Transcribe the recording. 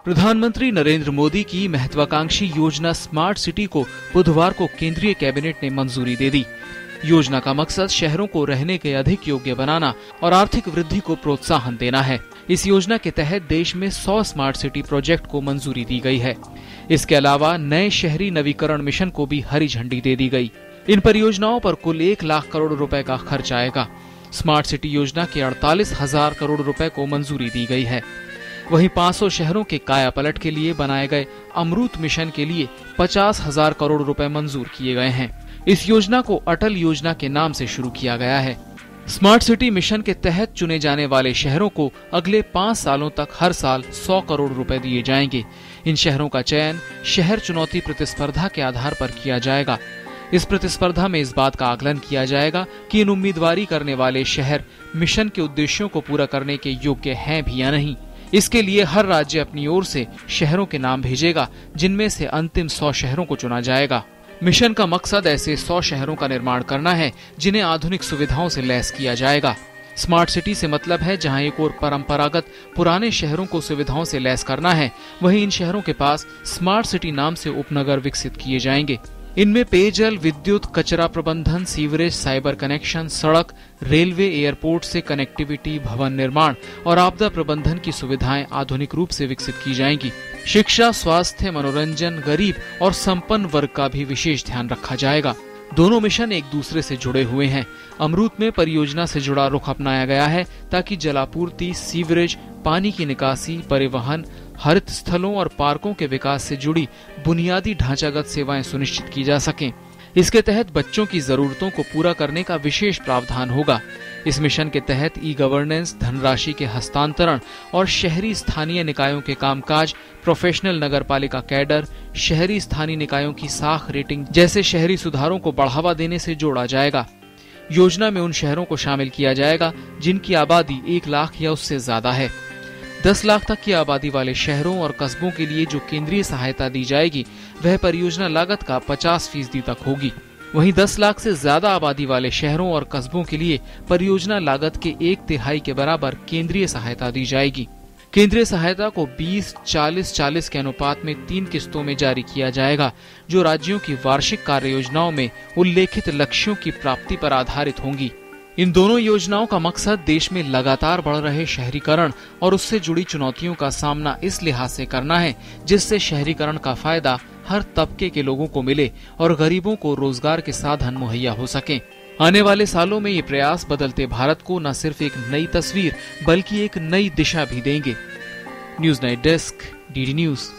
प्रधानमंत्री नरेंद्र मोदी की महत्वाकांक्षी योजना स्मार्ट सिटी को बुधवार को केंद्रीय कैबिनेट ने मंजूरी दे दी। योजना का मकसद शहरों को रहने के अधिक योग्य बनाना और आर्थिक वृद्धि को प्रोत्साहन देना है। इस योजना के तहत देश में 100 स्मार्ट सिटी प्रोजेक्ट को मंजूरी दी गई है। इसके अलावा नए शहरी नवीकरण मिशन को भी हरी झंडी दे दी गई। इन परियोजनाओं पर कुल 1 लाख करोड़ रुपए का खर्च आएगा। स्मार्ट सिटी योजना के 48,000 करोड़ रुपए को मंजूरी दी गई है। वहीं 500 शहरों के कायापलट के लिए बनाए गए अमृत मिशन के लिए 50,000 करोड़ रुपए मंजूर किए गए हैं। इस योजना को अटल योजना के नाम से शुरू किया गया है। स्मार्ट सिटी मिशन के तहत चुने जाने वाले शहरों को अगले 5 सालों तक हर साल 100 करोड़ रुपए दिए जाएंगे। इन शहरों का चयन शहर चुनौती प्रतिस्पर्धा के आधार पर किया जाएगा। इस प्रतिस्पर्धा में इस बात का आकलन किया जाएगा कि इन उम्मीदवारी करने वाले शहर मिशन के उद्देश्यों को पूरा करने के योग्य हैं भी या नहीं। इसके लिए हर राज्य अपनी ओर से शहरों के नाम भेजेगा, जिनमें से अंतिम 100 शहरों को चुना जाएगा। मिशन का मकसद ऐसे 100 शहरों का निर्माण करना है जिन्हें आधुनिक सुविधाओं से लैस किया जाएगा। स्मार्ट सिटी से मतलब है जहां एक और परंपरागत पुराने शहरों को सुविधाओं से लैस करना है, वहीं इन शहरों के पास स्मार्ट सिटी नाम से उपनगर विकसित किए जाएंगे। इनमें पेयजल, विद्युत, कचरा प्रबंधन, सीवरेज, साइबर कनेक्शन, सड़क, रेलवे, एयरपोर्ट से कनेक्टिविटी, भवन निर्माण और आपदा प्रबंधन की सुविधाएं आधुनिक रूप से विकसित की जाएंगी। शिक्षा, स्वास्थ्य, मनोरंजन, गरीब और संपन्न वर्ग का भी विशेष ध्यान रखा जाएगा। दोनों मिशन एक दूसरे से जुड़े हुए हैं। अमृत में परियोजना से जुड़ा रुख अपनाया गया है ताकि जलापूर्ति, सीवरेज, पानी की निकासी, परिवहन, हरित स्थलों और पार्कों के विकास से जुड़ी बुनियादी ढांचागत सेवाएं सुनिश्चित की जा सकें। इसके तहत बच्चों की जरूरतों को पूरा करने का विशेष प्रावधान होगा। इस मिशन के तहत ई गवर्नेंस, धनराशि के हस्तांतरण और शहरी स्थानीय निकायों के कामकाज, प्रोफेशनल नगरपालिका कैडर, शहरी स्थानीय निकायों की साख रेटिंग जैसे शहरी सुधारों को बढ़ावा देने से जोड़ा जाएगा। योजना में उन शहरों को शामिल किया जाएगा जिनकी आबादी 1 लाख या उससे ज्यादा है। 10 लाख तक की आबादी वाले शहरों और कस्बों के लिए जो केंद्रीय सहायता दी जाएगी वह परियोजना लागत का 50% तक होगी। वहीं 10 लाख से ज्यादा आबादी वाले शहरों और कस्बों के लिए परियोजना लागत के 1/3 के बराबर केंद्रीय सहायता दी जाएगी। केंद्रीय सहायता को 20-40-40 के अनुपात में 3 किस्तों में जारी किया जाएगा, जो राज्यों की वार्षिक कार्य योजनाओं में उल्लेखित लक्ष्यों की प्राप्ति पर आधारित होंगी। इन दोनों योजनाओं का मकसद देश में लगातार बढ़ रहे शहरीकरण और उससे जुड़ी चुनौतियों का सामना इस लिहाज से करना है जिससे शहरीकरण का फायदा हर तबके के लोगों को मिले और गरीबों को रोजगार के साधन मुहैया हो सकें। आने वाले सालों में ये प्रयास बदलते भारत को न सिर्फ एक नई तस्वीर बल्कि एक नई दिशा भी देंगे। News night desk, DD news.